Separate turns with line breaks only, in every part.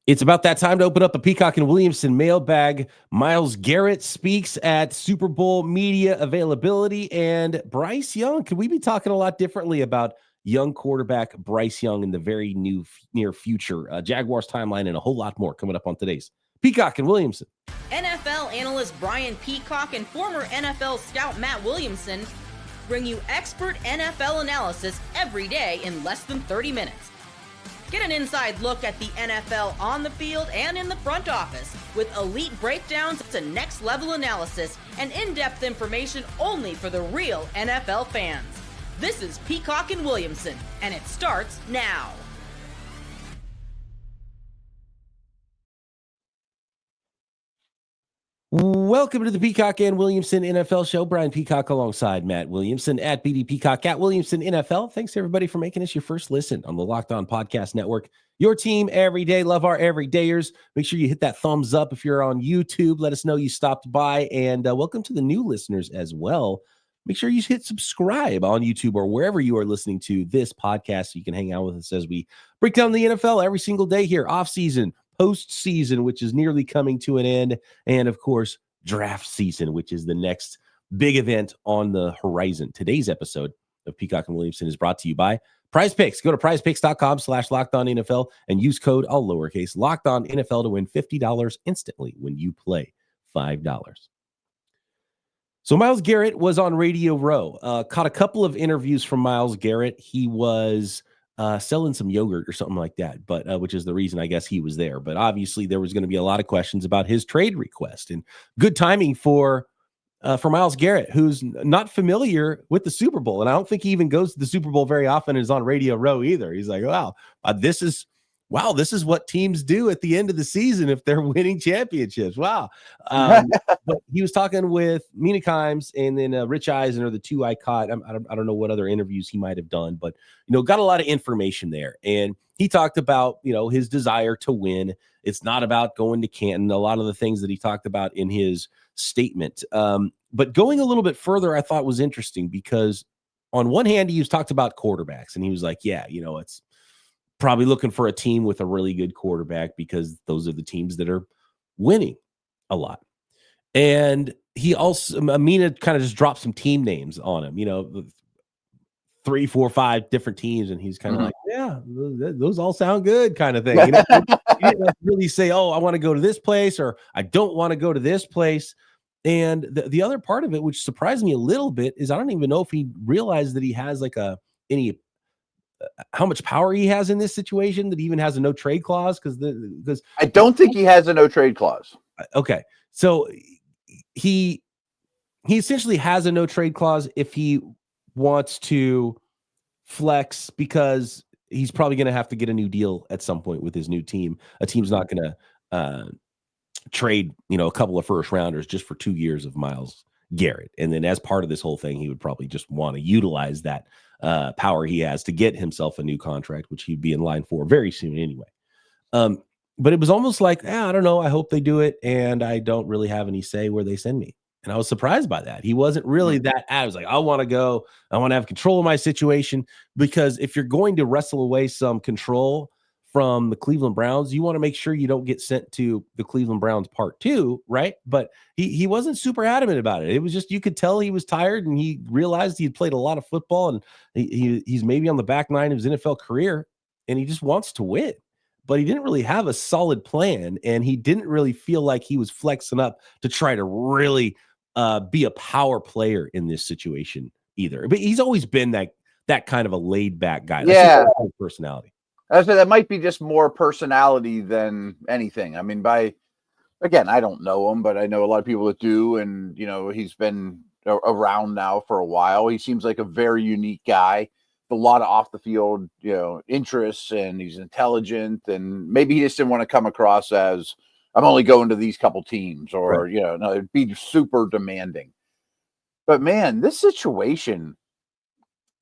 It's about that time to open up the Peacock and Williamson mailbag. Myles Garrett speaks at Super Bowl media availability, and Bryce Young. Could we be talking a lot differently about young quarterback Bryce Young in the very near future? Jaguars timeline and a whole lot more coming up on today's Peacock and Williamson.
NFL analyst Brian Peacock and former NFL scout Matt Williamson bring you expert NFL analysis every day in less than 30 minutes. Get an inside look at the NFL on the field and in the front office with elite breakdowns to next-level analysis and in-depth information only for the real NFL fans. This is Peacock and Williamson, and it starts now.
Welcome to the Peacock and Williamson NFL Show. Brian Peacock alongside Matt Williamson at BD Peacock at Williamson NFL. Thanks to everybody for making us your first listen on the Locked On Podcast Network. Your team every day. Love our everydayers. Make sure you hit that thumbs up if you're on YouTube. Let us know you stopped by, and welcome to the new listeners as well. Make sure you hit subscribe on YouTube or wherever you are listening to this podcast so you can hang out with us as we break down the NFL every single day here, off season, postseason, which is nearly coming to an end, and of course, draft season, which is the next big event on the horizon. Today's episode of Peacock and Williamson is brought to you by Prize Picks. Go to prizepicks.com/LockedOnNFL and use code all lowercase LockedOnNFL to win $50 instantly when you play $5. So Myles Garrett was on Radio Row. Caught a couple of interviews from Myles Garrett. He was selling some yogurt or something like that, but which is the reason I guess he was there. But obviously there was going to be a lot of questions about his trade request, and good timing for Myles Garrett, who's not familiar with the Super Bowl. And I don't think he even goes to the Super Bowl very often and is on Radio Row either. He's like, this is what teams do at the end of the season if they're winning championships. Wow. But he was talking with Mina Kimes and then Rich Eisen are the two I caught. I don't know what other interviews he might have done, but, got a lot of information there. And he talked about, his desire to win. It's not about going to Canton. A lot of the things that he talked about in his statement. But going a little bit further, I thought was interesting because on one hand, he was talked about quarterbacks and he was like, it's probably looking for a team with a really good quarterback because those are the teams that are winning a lot. And he also, Amina kind of just dropped some team names on him, 3, 4, 5 different teams. And he's kind of like, yeah, those all sound good kind of thing. He didn't really say, oh, I want to go to this place or I don't want to go to this place. And the other part of it, which surprised me a little bit, is I don't even know if he realized that he has like how much power he has in this situation, that he even has a no trade clause. Because
I don't think he has a no trade clause.
Okay. So he essentially has a no trade clause if he wants to flex, because he's probably going to have to get a new deal at some point with his new team. A team's not going to trade, a couple of first rounders just for 2 years of Myles Garrett. And then as part of this whole thing, he would probably just want to utilize that power he has to get himself a new contract, which he'd be in line for very soon anyway. But it was almost like, I don't know. I hope they do it. And I don't really have any say where they send me. And I was surprised by that. He wasn't really that. I was like, I want to go. I want to have control of my situation, because if you're going to wrestle away some control from the Cleveland Browns, you want to make sure you don't get sent to the Cleveland Browns part 2, right? But he wasn't super adamant about it. It was just, you could tell he was tired and he realized he had played a lot of football and he's maybe on the back nine of his NFL career and he just wants to win. But he didn't really have a solid plan, and he didn't really feel like he was flexing up to try to really be a power player in this situation either. But he's always been that kind of a laid back guy. That's his personality.
I said that might be just more personality than anything. I mean, again, I don't know him, but I know a lot of people that do. And, he's been around now for a while. He seems like a very unique guy, a lot of off the field, interests, and he's intelligent. And maybe he just didn't want to come across as, I'm only going to these couple teams, or,
right.
No, it'd be super demanding. But man, this situation,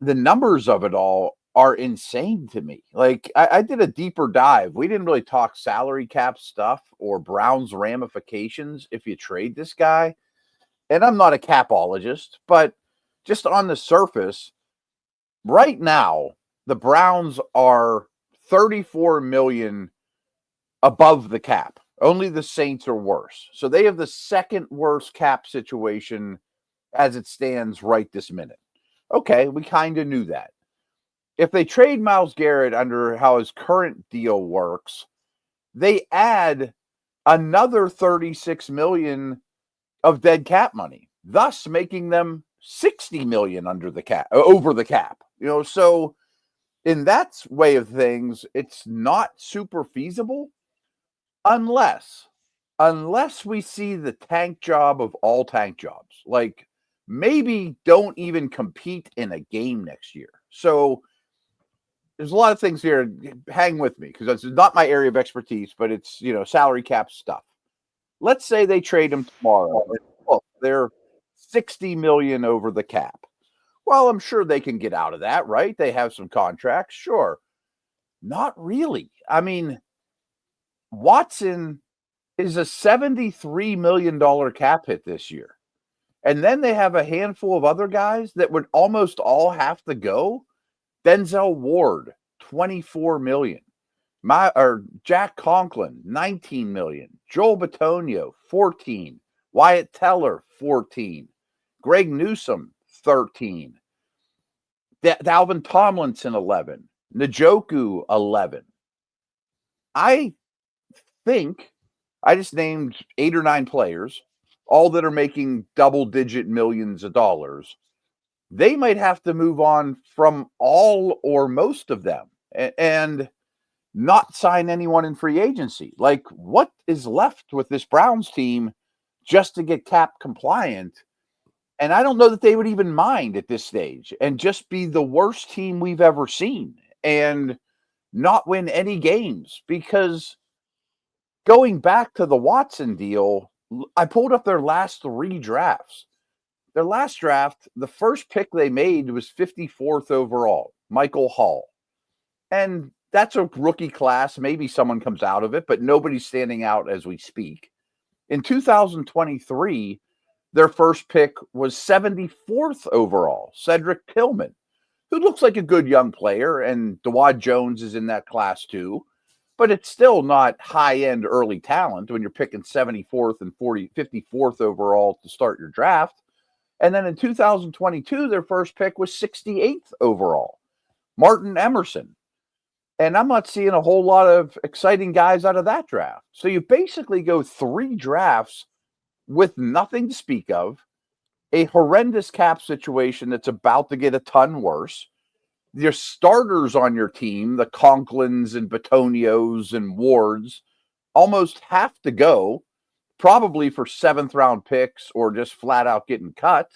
the numbers of it all are insane to me. Like, I did a deeper dive. We didn't really talk salary cap stuff or Browns ramifications if you trade this guy. And I'm not a capologist, but just on the surface, right now, the Browns are $34 million above the cap. Only the Saints are worse. So they have the second worst cap situation as it stands right this minute. Okay, we kind of knew that. If they trade Myles Garrett under how his current deal works, they add another $36 million of dead cap money, thus making them $60 million over the cap. So in that way of things, it's not super feasible unless we see the tank job of all tank jobs. Like, maybe don't even compete in a game next year. So there's a lot of things here. Hang with me, because it's not my area of expertise, but it's, salary cap stuff. Let's say they trade him tomorrow. They're $60 million over the cap. Well, I'm sure they can get out of that, right? They have some contracts. Sure. Not really. I mean, Watson is a $73 million cap hit this year. And then they have a handful of other guys that would almost all have to go. Denzel Ward, $24 million. Jack Conklin, $19 million. Joel Bitonio, $14. Wyatt Teller, $14. Greg Newsome, $13. Dalvin Tomlinson, $11. Njoku, $11. I think I just named 8 or 9 players, all that are making double-digit millions of dollars. They might have to move on from all or most of them and not sign anyone in free agency. Like, what is left with this Browns team just to get cap compliant? And I don't know that they would even mind at this stage and just be the worst team we've ever seen and not win any games. Because going back to the Watson deal, I pulled up their last 3 drafts. Their last draft, the first pick they made was 54th overall, Michael Hall. And that's a rookie class. Maybe someone comes out of it, but nobody's standing out as we speak. In 2023, their first pick was 74th overall, Cedric Tillman, who looks like a good young player, and Dawad Jones is in that class too. But it's still not high-end early talent when you're picking 74th and 54th overall to start your draft. And then in 2022, their first pick was 68th overall, Martin Emerson. And I'm not seeing a whole lot of exciting guys out of that draft. So you basically go 3 drafts with nothing to speak of, a horrendous cap situation that's about to get a ton worse. Your starters on your team, the Conklins and Bitonios and Wards, almost have to go, probably for 7th round picks or just flat out getting cut.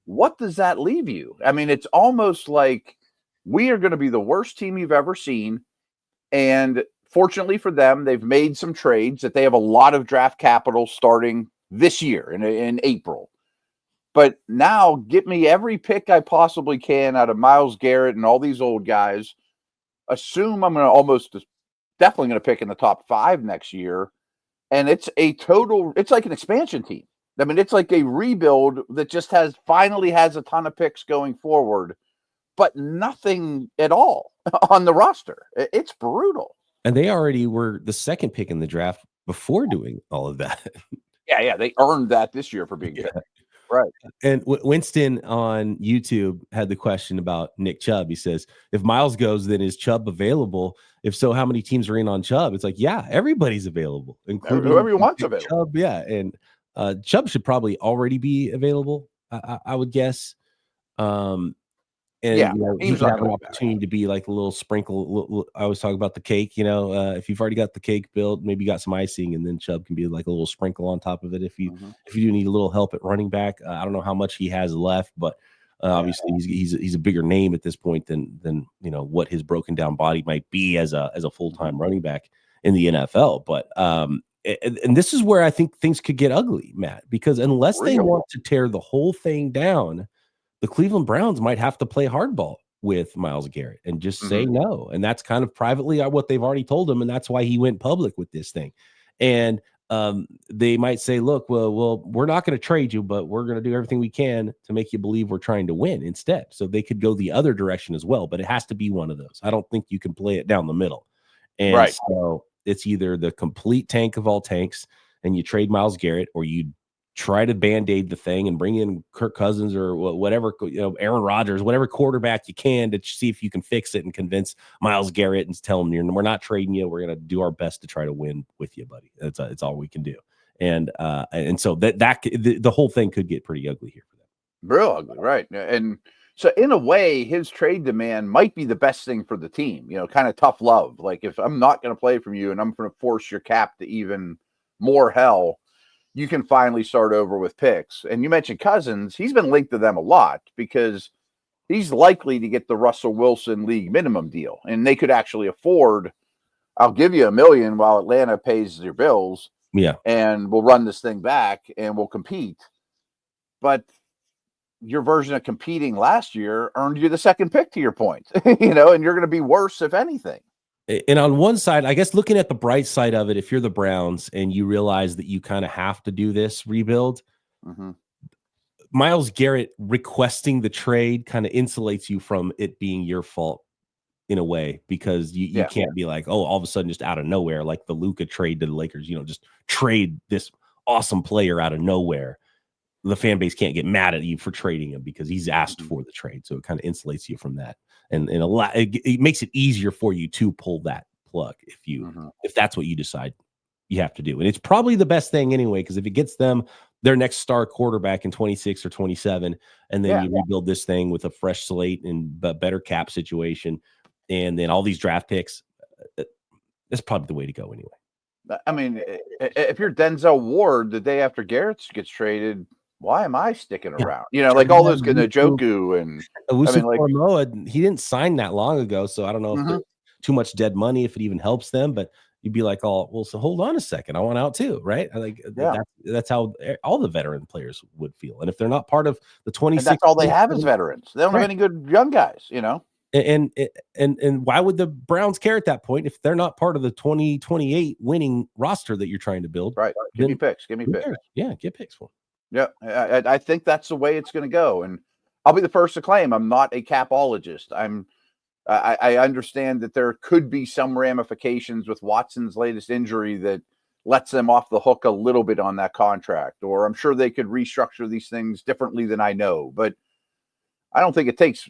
What does that leave you? I mean, it's almost like we are going to be the worst team you've ever seen. And fortunately for them, they've made some trades that they have a lot of draft capital starting this year in April. But now get me every pick I possibly can out of Myles Garrett and all these old guys. Assume I'm definitely going to pick in the top 5 next year. And it's like an expansion team. I mean, it's like a rebuild that just finally has a ton of picks going forward, but nothing at all on the roster. It's brutal.
And they already were the second pick in the draft before doing all of that.
Yeah. They earned that this year for being good. Right.
And Winston on YouTube had the question about Nick Chubb. He says, if Myles goes, then is Chubb available? If so, how many teams are in on Chubb? It's like, yeah, everybody's available, including
whoever you want's available.
Chubb. Yeah. And Chubb should probably already be available, I would guess. And he should have an opportunity to be like a little sprinkle. I always talk about the cake, if you've already got the cake built, maybe you got some icing, and then Chubb can be like a little sprinkle on top of it. If you do need a little help at running back, I don't know how much he has left, but obviously he's a bigger name at this point than what his broken down body might be as a full-time running back in the NFL. But and this is where I think things could get ugly, Matt, because unless they want to tear the whole thing down, the Cleveland Browns might have to play hardball with Myles Garrett and just say no. And that's kind of privately what they've already told him. And that's why he went public with this thing. And they might say, look, well, we're not going to trade you, but we're going to do everything we can to make you believe we're trying to win instead. So they could go the other direction as well, but it has to be one of those. I don't think you can play it down the middle. And so it's either the complete tank of all tanks and you trade Myles Garrett, or you try to band-aid the thing and bring in Kirk Cousins or whatever, Aaron Rodgers, whatever quarterback you can to see if you can fix it and convince Myles Garrett and tell him we're not trading you. We're going to do our best to try to win with you, buddy. It's all we can do. And so the whole thing could get pretty ugly here for them.
Real ugly, right? And so in a way, his trade demand might be the best thing for the team, kind of tough love. Like, if I'm not going to play from you and I'm going to force your cap to even more hell, you can finally start over with picks. And you mentioned Cousins. He's been linked to them a lot because he's likely to get the Russell Wilson league minimum deal. And they could actually afford, I'll give you $1 million while Atlanta pays your bills.
Yeah.
And we'll run this thing back and we'll compete. But your version of competing last year earned you the second pick, to your point, and you're going to be worse, if anything.
And on one side, I guess looking at the bright side of it, if you're the Browns and you realize that you kind of have to do this rebuild, Myles Garrett requesting the trade kind of insulates you from it being your fault in a way, because you can't be like, oh, all of a sudden just out of nowhere, like the Luka trade to the Lakers, just trade this awesome player out of nowhere. The fan base can't get mad at you for trading him because he's asked for the trade. So it kind of insulates you from that. And a lot, it makes it easier for you to pull that plug if that's what you decide you have to do. And it's probably the best thing anyway, because if it gets them their next star quarterback in 26 or 27, and then you rebuild this thing with a fresh slate and better cap situation, and then all these draft picks, that's probably the way to go anyway.
I mean, if you're Denzel Ward the day after Garrett gets traded, why am I sticking around? Like all those Njoku and
Samoa, he didn't sign that long ago, so I don't know if there's too much dead money, if it even helps them. But you'd be like, oh, well, so hold on a second, I want out too, right? That's how all the veteran players would feel. And if they're not part of the 26,
that's all they have is veterans. They don't have any good young guys,
And why would the Browns care at that point if they're not part of the 2028 winning roster that you're trying to build?
Right. Give me picks.
Yeah, get picks for them.
Yeah, I think that's the way it's going to go. And I'll be the first to claim I'm not a capologist. I understand that there could be some ramifications with Watson's latest injury that lets them off the hook a little bit on that contract, or I'm sure they could restructure these things differently than I know. But I don't think it takes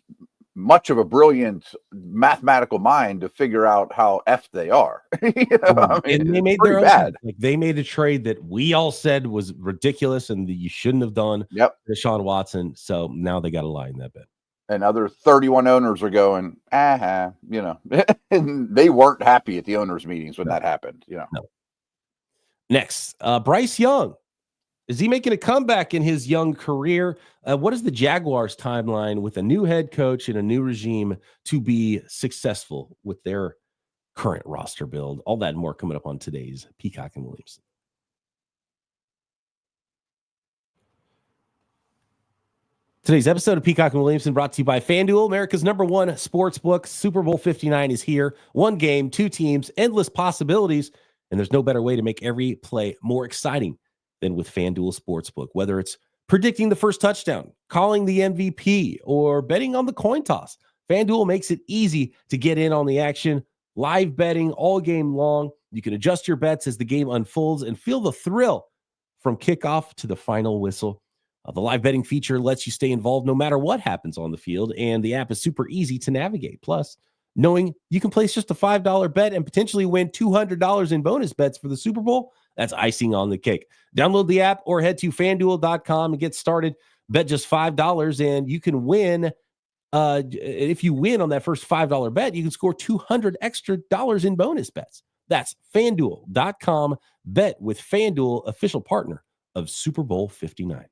much of a brilliant mathematical mind to figure out how effed they are.
And they made their own bad. Like, they made a trade that we all said was ridiculous and that you shouldn't have done. Deshaun Watson. So now they got to lie in that bed.
And other 31 owners are going, and they weren't happy at the owners' meetings when that happened. No.
Next, Bryce Young. Is he making a comeback in his young career? What is the Jaguars' timeline with a new head coach and a new regime to be successful with their current roster build? All that and more coming up on today's Peacock and Williamson. Today's episode of Peacock and Williamson brought to you by FanDuel, America's #1 sports book. Super Bowl 59 is here. One game, two teams, endless possibilities, and there's no better way to make every play more exciting than with FanDuel Sportsbook. Whether it's predicting the first touchdown, calling the MVP, or betting on the coin toss, FanDuel makes it easy to get in on the action. Live betting all game long. You can adjust your bets as the game unfolds and feel the thrill from kickoff to the final whistle. The live betting feature lets you stay involved no matter what happens on the field, and the app is super easy to navigate. Plus, knowing you can place just a $5 bet and potentially win $200 in bonus bets for the Super Bowl, that's icing on the cake. Download the app or head to FanDuel.com and get started. Bet just $5 and you can win. If you win on that first $5 bet, you can score $200 extra in bonus bets. That's FanDuel.com. Bet with FanDuel, official partner of Super Bowl 59.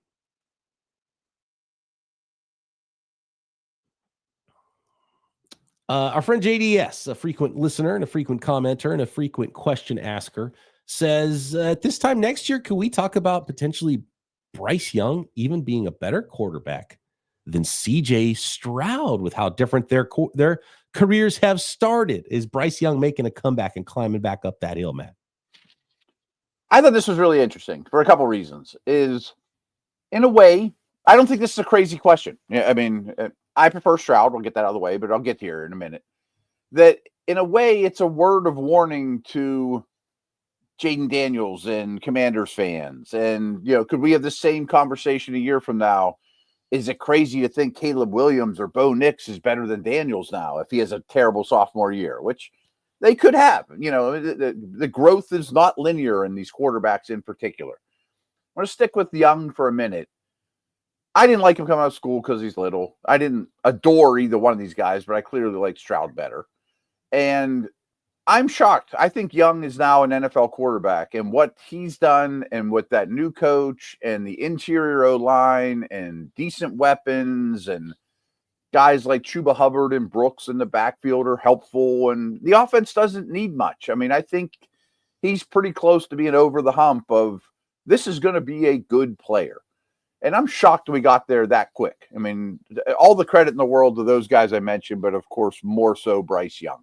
Our friend JDS, a frequent listener and a frequent commenter and a frequent question asker, says, at this time next year, can we talk about potentially Bryce Young even being a better quarterback than CJ Stroud with how different their careers have started? Is Bryce Young making a comeback and climbing back up that hill, Matt?
I thought this was really interesting for a couple reasons. Is, in a way, I don't think this is a crazy question. I mean, I prefer Stroud. We'll get that out of the way, but I'll get here in a minute. That, in a way, it's a word of warning to Jaden Daniels and Commanders fans. And, could we have the same conversation a year from now? Is it crazy to think Caleb Williams or Bo Nix is better than Daniels now if he has a terrible sophomore year, which they could have? The growth is not linear in these quarterbacks in particular. I'm going to stick with Young for a minute. I didn't like him coming out of school because he's little. I didn't adore either one of these guys, but I clearly like Stroud better. And I'm shocked. I think Young is now an NFL quarterback, and what he's done and with that new coach and the interior O-line and decent weapons and guys like Chuba Hubbard and Brooks in the backfield are helpful, and the offense doesn't need much. I mean, I think he's pretty close to being over the hump of this is going to be a good player. And I'm shocked we got there that quick. I mean, all the credit in the world to those guys I mentioned, but of course, more so Bryce Young.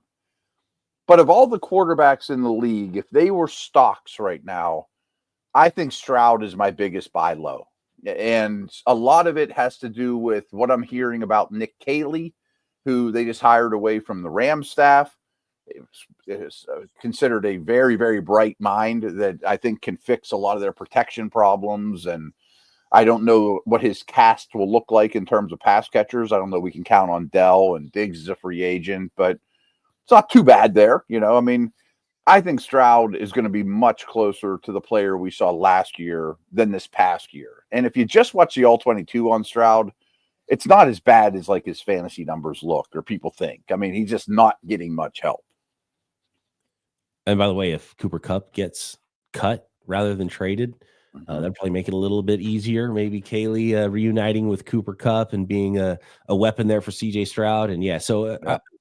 But of all the quarterbacks in the league, if they were stocks right now, I think Stroud is my biggest buy low. And a lot of it has to do with what I'm hearing about Nick Caley, who they just hired away from the Rams staff. Is considered a very, very bright mind that I think can fix a lot of their protection problems. And I don't know what his cast will look like in terms of pass catchers. I don't know we can count on Dell, and Diggs is a free agent, but it's not too bad there. I mean, I think Stroud is going to be much closer to the player we saw last year than this past year. And if you just watch the All-22 on Stroud, it's not as bad as like his fantasy numbers look or people think. I mean, he's just not getting much help.
And by the way, if Cooper Kupp gets cut rather than traded, that'd probably make it a little bit easier. Maybe Caley reuniting with Cooper Kupp and being a weapon there for CJ Stroud. And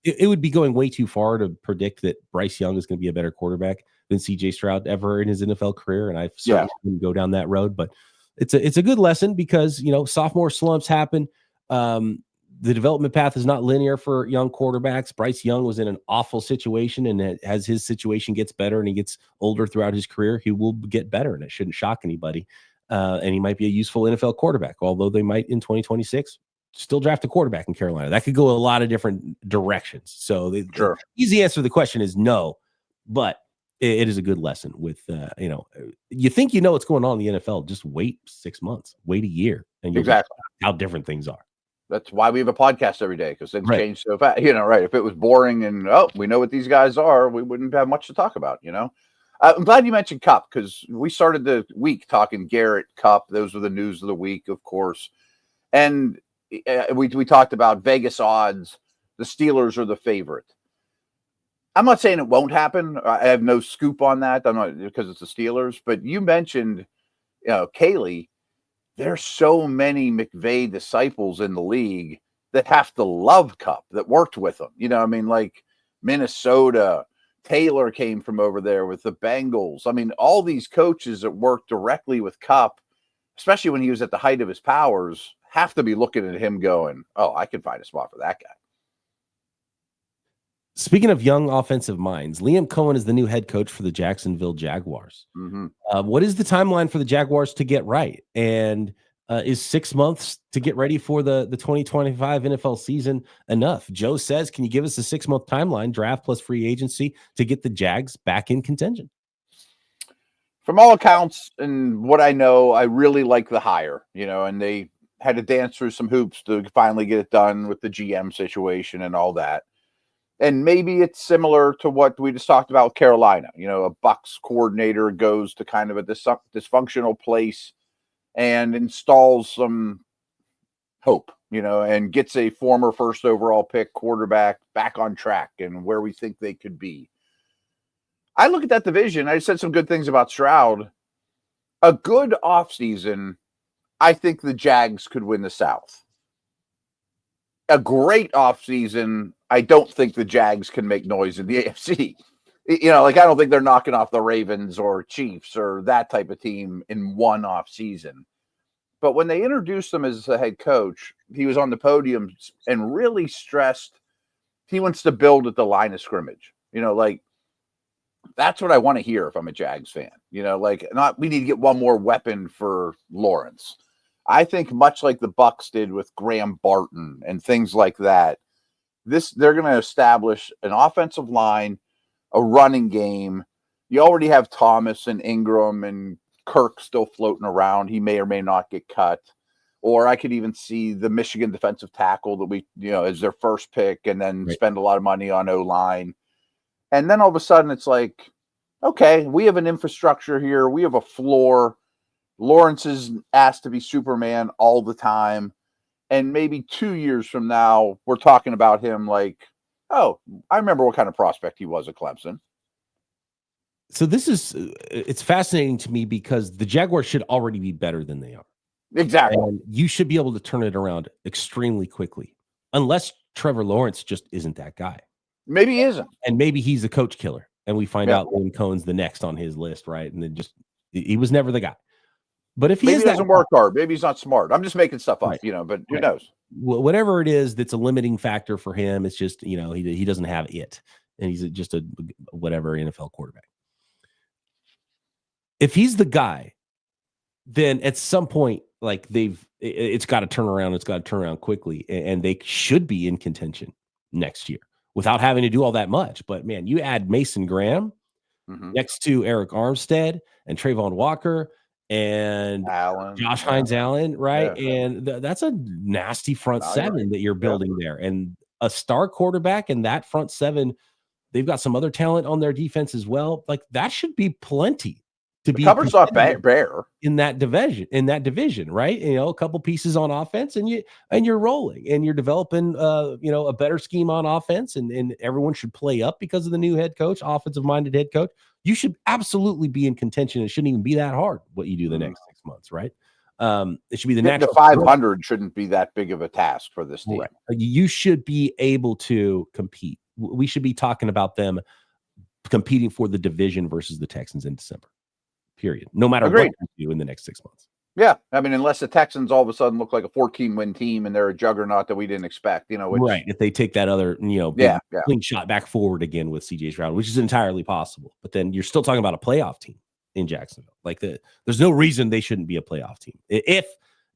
it would be going way too far to predict that Bryce Young is going to be a better quarterback than CJ Stroud ever in his NFL career. And I certainly wouldn't go down that road, but it's a good lesson because, sophomore slumps happen. The development path is not linear for young quarterbacks. Bryce Young was in an awful situation, and as his situation gets better and he gets older throughout his career, he will get better, and it shouldn't shock anybody. And he might be a useful NFL quarterback, although they might in 2026 still draft a quarterback in Carolina. That could go a lot of different directions. So the easy answer to the question is no, but it is a good lesson with, you think what's going on in the NFL, just wait 6 months, wait a year, and you'll exactly how different things are.
That's why we have a podcast every day, because things change so fast. If it was boring and, we know what these guys are, we wouldn't have much to talk about, I'm glad you mentioned Kupp, because we started the week talking Garrett, Kupp. Those were the news of the week, of course. And we talked about Vegas odds. The Steelers are the favorite. I'm not saying it won't happen. I have no scoop on that. I'm not, because it's the Steelers. But you mentioned, Caley. There's so many McVay disciples in the league that have to love Kupp, that worked with him. Like Minnesota, Taylor came from over there with the Bengals. All these coaches that worked directly with Kupp, especially when he was at the height of his powers, have to be looking at him going, oh, I can find a spot for that guy.
Speaking of young offensive minds, Liam Cohen is the new head coach for the Jacksonville Jaguars.
Mm-hmm.
What is the timeline for the Jaguars to get right? And is 6 months to get ready for the 2025 NFL season enough? Joe says, can you give us a 6 month timeline, draft plus free agency, to get the Jags back in contention?
From all accounts and what I know, I really like the hire, and they had to dance through some hoops to finally get it done with the GM situation and all that. And maybe it's similar to what we just talked about with Carolina. A Bucs coordinator goes to kind of a dysfunctional place and installs some hope, and gets a former first overall pick quarterback back on track and where we think they could be. I look at that division. I said some good things about Stroud. A good offseason, I think the Jags could win the South. A great offseason, I don't think the Jags can make noise in the AFC. I don't think they're knocking off the Ravens or Chiefs or that type of team in one offseason. But when they introduced him as the head coach, he was on the podium and really stressed he wants to build at the line of scrimmage. That's what I want to hear if I'm a Jags fan. Not we need to get one more weapon for Lawrence. I think much like the Bucs did with Graham Barton and things like that, they're going to establish an offensive line, a running game, you already have Thomas and Ingram and Kirk still floating around. He may or may not get cut. Or I could even see the Michigan defensive tackle that we, as their first pick and then spend a lot of money on O-line. And then all of a sudden it's like, okay, we have an infrastructure here. We have a floor. Lawrence is asked to be Superman all the time. And maybe 2 years from now, we're talking about him like, oh, I remember what kind of prospect he was at Clemson.
So it's fascinating to me because the Jaguars should already be better than they are.
Exactly.
And you should be able to turn it around extremely quickly, unless Trevor Lawrence just isn't that guy.
Maybe he isn't.
And maybe he's the coach killer. And we find out Liam Cohen's the next on his list, right? And then he was never the guy. But if he
doesn't work hard, maybe he's not smart. I'm just making stuff up, but who knows?
Whatever it is that's a limiting factor for him, it's just, he doesn't have it. And he's just a whatever NFL quarterback. If he's the guy, then at some point, like it's got to turn around. It's got to turn around quickly. And they should be in contention next year without having to do all that much. But man, you add Mason Graham next to Eric Armstead and Trayvon Walker and Josh Hines Allen, right? Yeah. And that's a nasty front seven that you're building there. And a star quarterback in that front seven, they've got some other talent on their defense as well. Like that should be plenty to be
cover's not bare
in that division, right? A couple pieces on offense and you're rolling and you're developing a better scheme on offense and everyone should play up because of the new head coach, offensive minded head coach. You should absolutely be in contention. It shouldn't even be that hard what you do the next 6 months, right? It should be the natural.
The 500 shouldn't be that big of a task for this team.
Right. You should be able to compete. We should be talking about them competing for the division versus the Texans in December. Period. No matter what you do in the next 6 months.
Yeah. I mean, unless the Texans all of a sudden look like a 14-win team and they're a juggernaut that we didn't expect,
right. If they take that other, clean shot back forward again with CJ Stroud, which is entirely possible. But then you're still talking about a playoff team in Jacksonville. Like there's no reason they shouldn't be a playoff team if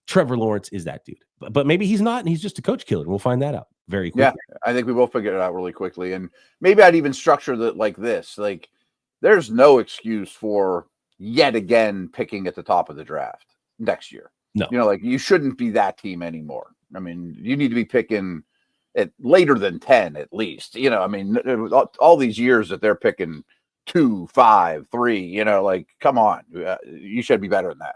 Trevor Lawrence is that dude. But maybe he's not, and he's just a coach killer. We'll find that out very quickly.
Yeah, I think we will figure it out really quickly. And maybe I'd even structure it like this. Like there's no excuse for yet again picking at the top of the draft next year.
No.
You shouldn't be that team anymore. I mean, you need to be picking at later than 10 at least. All these years that they're picking 2, 5, 3, come on. You should be better than that.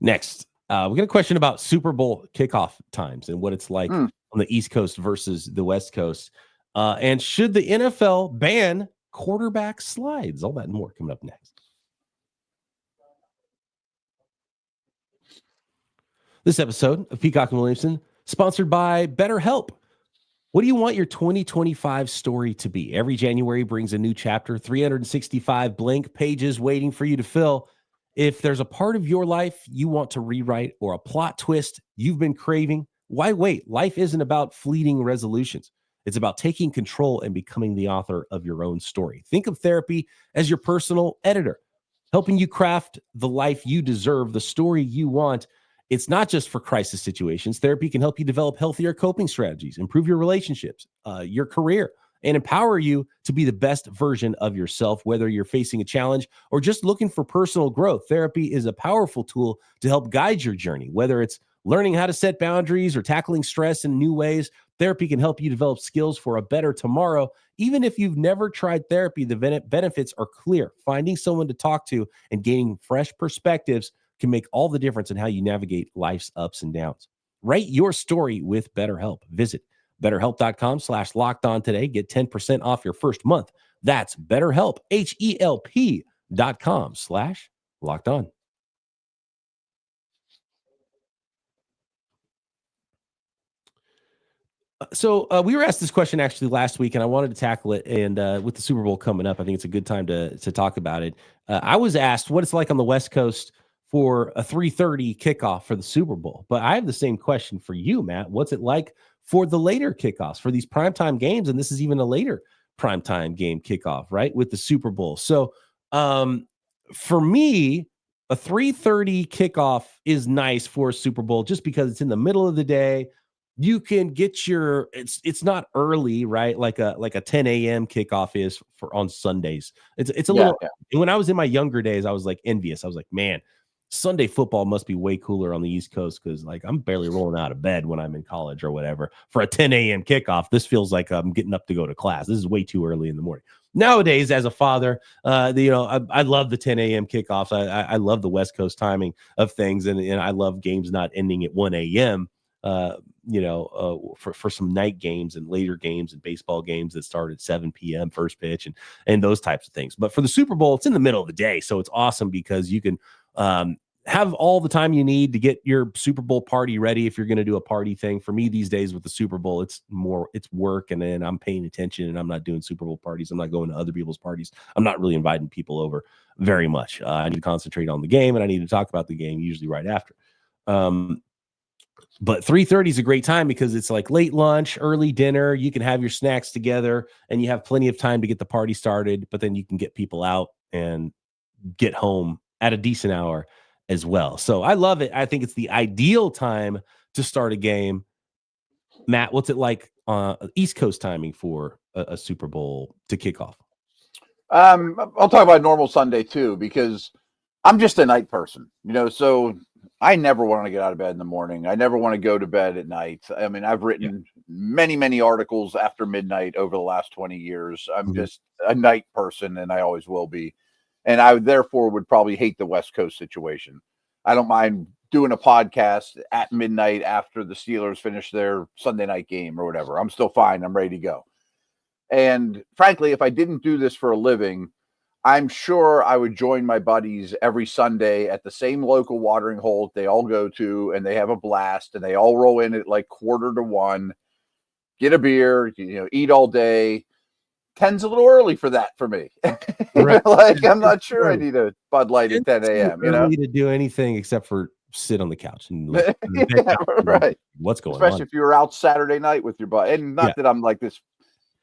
Next, we got a question about Super Bowl kickoff times and what it's like on the East Coast versus the West Coast. And should the NFL ban quarterback slides? All that and more coming up next. This episode of Peacock and Williamson, sponsored by BetterHelp. What do you want your 2025 story to be? Every January brings a new chapter, 365 blank pages waiting for you to fill. If there's a part of your life you want to rewrite or a plot twist you've been craving, why wait? Life isn't about fleeting resolutions. It's about taking control and becoming the author of your own story. Think of therapy as your personal editor, helping you craft the life you deserve, the story you want. It's not just for crisis situations. Therapy can help you develop healthier coping strategies, improve your relationships, your career, and empower you to be the best version of yourself, whether you're facing a challenge or just looking for personal growth. Therapy is a powerful tool to help guide your journey, whether it's learning how to set boundaries or tackling stress in new ways. Therapy can help you develop skills for a better tomorrow. Even if you've never tried therapy, the benefits are clear. Finding someone to talk to and gaining fresh perspectives can make all the difference in how you navigate life's ups and downs. Write your story with BetterHelp. Visit BetterHelp.com/lockedon today. Get 10% off your first month. That's BetterHelp, HELP.com/lockedon. So we were asked this question actually last week, and I wanted to tackle it. And with the Super Bowl coming up, I think it's a good time to talk about it. I was asked what it's like on the West Coast for a 3:30 kickoff for the Super Bowl. But I have the same question for you, Matt. What's it like for the later kickoffs for these primetime games? And this is even a later primetime game kickoff, right, with the Super Bowl. So for me, a 3:30 kickoff is nice for a Super Bowl just because it's in the middle of the day. you can get your it's not early, right? Like a 10 a.m. kickoff is for on Sundays. It's a little. And when I was in my younger days, I was like envious. I was like, man, Sunday football must be way cooler on the East Coast because like I'm barely rolling out of bed when I'm in college or whatever for a 10 a.m. kickoff. This feels like I'm getting up to go to class. This is way too early in the morning. Nowadays, as a father, I love the 10 a.m. kickoffs. I love the West Coast timing of things, and I love games not ending at 1 a.m. For some night games and later games and baseball games that start at 7 p.m. first pitch and those types of things. But for the Super Bowl, it's in the middle of the day, so it's awesome because you can have all the time you need to get your Super Bowl party ready if you're going to do a party thing. For me these days with the Super Bowl, it's work, and then I'm paying attention and I'm not doing Super Bowl parties. I'm not going to other people's parties. I'm not really inviting people over very much. I need to concentrate on the game, and I need to talk about the game usually right after. But 3:30 is a great time because it's like late lunch, early dinner. You can have your snacks together and you have plenty of time to get the party started, but then you can get people out and get home at a decent hour as well. So I love it. I think it's the ideal time to start a game. Matt, what's it like East Coast timing for a Super Bowl to kick off?
I'll talk about normal Sunday too, because I'm just a night person, so I never want to get out of bed in the morning. I never want to go to bed at night. I mean, I've written many, many articles after midnight over the last 20 years. I'm just a night person, and I always will be. And I therefore would probably hate the West Coast situation. I don't mind doing a podcast at midnight after the Steelers finish their Sunday night game or whatever. I'm still fine. I'm ready to go. And frankly, if I didn't do this for a living, I'm sure I would join my buddies every Sunday at the same local watering hole they all go to, and they have a blast, and they all roll in at like 1:45, get a beer, eat all day. 10's a little early for that for me.
Right.
Like, I'm not sure I need a Bud Light at 10 a.m.
Early to do anything except for sit on the couch and
right.
What's going on?
Especially if you were out Saturday night with your buddy. And not that I'm like this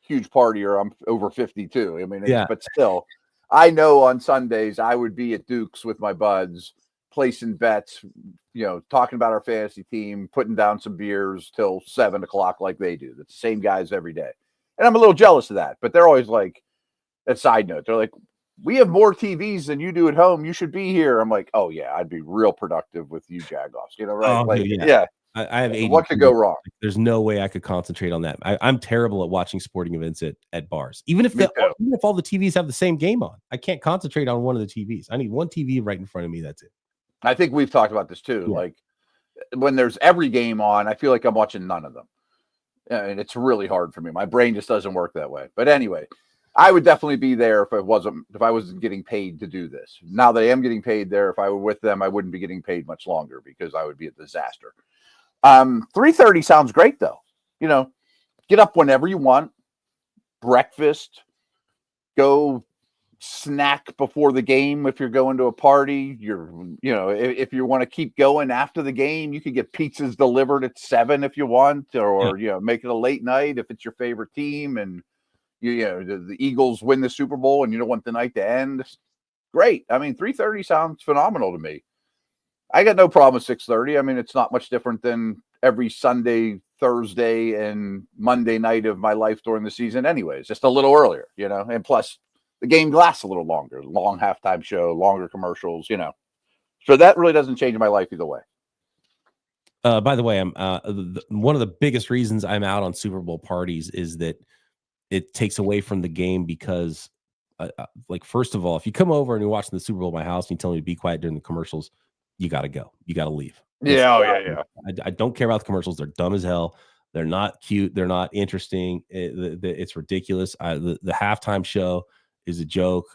huge partier. I'm over 52. I mean, but still, I know on Sundays I would be at Duke's with my buds, placing bets, talking about our fantasy team, putting down some beers till 7 o'clock like they do. That's the same guys every day. And I'm a little jealous of that, but they're always like, a side note, they're like, we have more TVs than you do at home. You should be here. I'm like, oh yeah, I'd be real productive with you Jagoffs, right?
Oh, I have 80.
What could go wrong?
There's no way I could concentrate on that. I'm terrible at watching sporting events at bars. Even if all the TVs have the same game on, I can't concentrate on one of the TVs. I need one TV right in front of me. That's it.
I think we've talked about this too. Yeah. Like when there's every game on, I feel like I'm watching none of them. And it's really hard for me. My brain just doesn't work that way. But anyway, I would definitely be there if I wasn't getting paid to do this. Now that I am getting paid there, if I were with them, I wouldn't be getting paid much longer because I would be a disaster. 3:30 sounds great though. Get up whenever you want, breakfast, go snack before the game. If you're going to a party, if you want to keep going after the game, you could get pizzas delivered at 7 if you want, or make it a late night if it's your favorite team and the Eagles win the Super Bowl and you don't want the night to end. Great. I mean, 3:30 sounds phenomenal to me. I got no problem with 6:30. I mean, it's not much different than every Sunday, Thursday, and Monday night of my life during the season anyways, just a little earlier, and plus the game lasts a little longer, long halftime show, longer commercials, So that really doesn't change my life either way.
By the way, I'm one of the biggest reasons I'm out on Super Bowl parties is that it takes away from the game because, first of all, if you come over and you're watching the Super Bowl at my house and you tell me to be quiet during the commercials, you got to go. You got to leave.
Yeah.
I don't care about the commercials. They're dumb as hell. They're not cute. They're not interesting. It's ridiculous. The halftime show is a joke.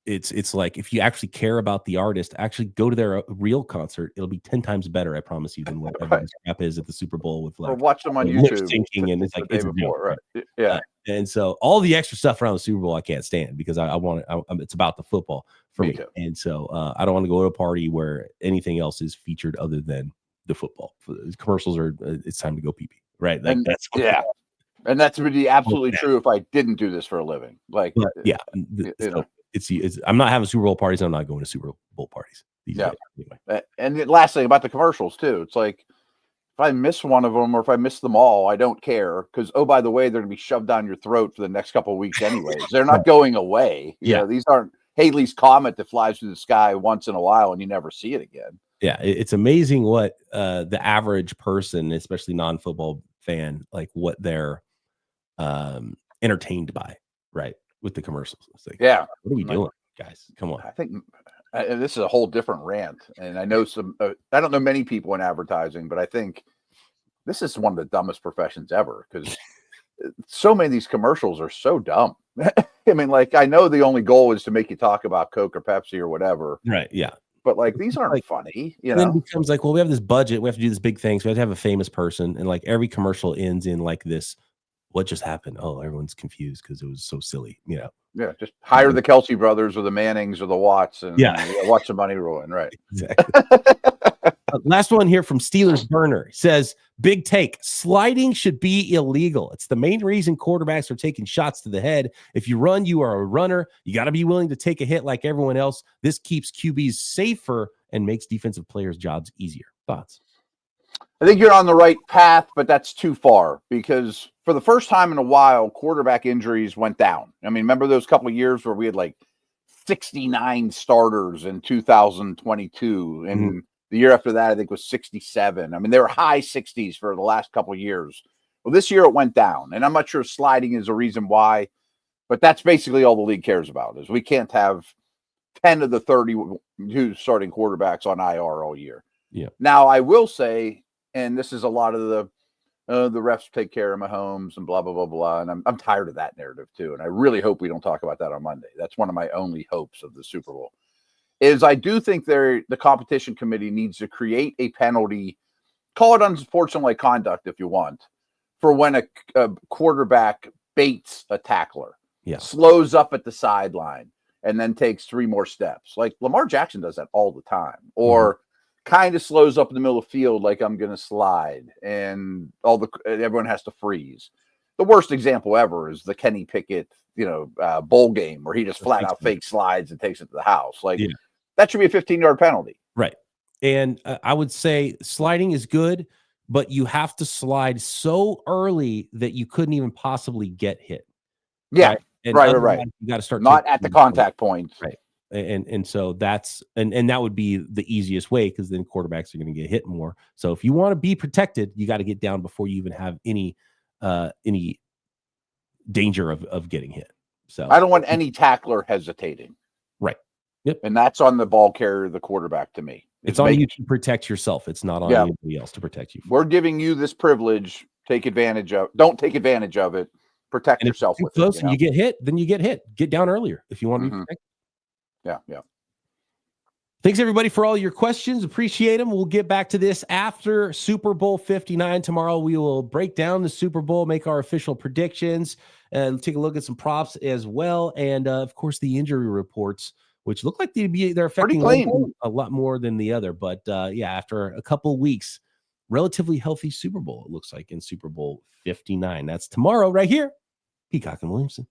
It's like if you actually care about the artist, actually go to their real concert. It'll be 10 times better, I promise you, than whatever this crap is at the Super Bowl with
or watch them on YouTube.
And it's like it's a joke,
right? Yeah.
And so all the extra stuff around the Super Bowl I can't stand because I want it. it's about the football for me. And so I don't want to go to a party where anything else is featured other than the football. Commercials are it's time to go pee pee, right? Like, that's
and that's would be absolutely true if I didn't do this for a living. Like,
it's I'm not having Super Bowl parties. I'm not going to Super Bowl parties. These days, anyway.
And the last thing about the commercials too, it's like if I miss one of them or if I miss them all, I don't care because, oh, by the way, they're going to be shoved down your throat for the next couple of weeks anyways. They're not going away. You know, these aren't Haley's Comet that flies through the sky once in a while and you never see it again.
Yeah, it's amazing what the average person, especially non-football fan, like what they're entertained by, right? With the commercials. It's like, what are we doing, guys? Come on.
I think this is a whole different rant. And I know I don't know many people in advertising, but I think this is one of the dumbest professions ever because so many of these commercials are so dumb. I mean, like, I know the only goal is to make you talk about Coke or Pepsi or whatever.
Right. Yeah.
But like, these aren't funny, you know?
Then it becomes like, well, we have this budget. We have to do this big thing. So we have to have a famous person. And like every commercial ends in like this, what just happened? Oh, everyone's confused because it was so silly, you know?
Yeah. Just hire the Kelsey brothers or the Mannings or the Watts and watch the money ruin. Right.
Exactly. Last one here from Steelers Burner says, big take. Sliding should be illegal. It's the main reason quarterbacks are taking shots to the head. If you run, you are a runner. You got to be willing to take a hit like everyone else. This keeps QBs safer and makes defensive players' jobs easier. Thoughts?
I think you're on the right path, but that's too far because for the first time in a while, quarterback injuries went down. I mean, remember those couple of years where we had like 69 starters in 2022 and the year after that, I think, was 67. I mean, they were high 60s for the last couple of years. Well, this year it went down, and I'm not sure sliding is a reason why, but that's basically all the league cares about is we can't have 10 of the 32 starting quarterbacks on IR all year.
Yeah.
Now, I will say, and this is a lot of the refs take care of Mahomes and blah, blah, blah, blah, and I'm tired of that narrative too, and I really hope we don't talk about that on Monday. That's one of my only hopes of the Super Bowl. Is I do think the competition committee needs to create a penalty, call it unsportsmanlike conduct if you want, for when a quarterback baits a tackler, slows up at the sideline, and then takes 3 more steps. Like Lamar Jackson does that all the time, or kind of slows up in the middle of the field like I'm going to slide, and everyone has to freeze. The worst example ever is the Kenny Pickett, bowl game where he just flat out fake slides and takes it to the house. Like. That should be a 15-yard penalty.
Right. And I would say sliding is good, but you have to slide so early that you couldn't even possibly get hit.
Yeah. Right.
You got to start
not at the contact point.
Right. And so that's and that would be the easiest way because then quarterbacks are going to get hit more. So if you want to be protected, you got to get down before you even have any danger of getting hit. So
I don't want any tackler hesitating.
Right. Yep.
And that's on the ball carrier, the quarterback, to me.
It's on you to protect yourself. It's not on anybody else to protect you.
We're giving you this privilege. Don't take advantage of it. Protect yourself with
close
it.
And you get hit, then you get hit. Get down earlier if you want to be protected.
Yeah.
Thanks, everybody, for all your questions. Appreciate them. We'll get back to this after Super Bowl 59. Tomorrow, we will break down the Super Bowl, make our official predictions, and take a look at some props as well. And, of course, the injury reports, which look like they're affecting a lot more than the other. But, after a couple weeks, relatively healthy Super Bowl, it looks like, in Super Bowl 59. That's tomorrow right here. Peacock and Williamson.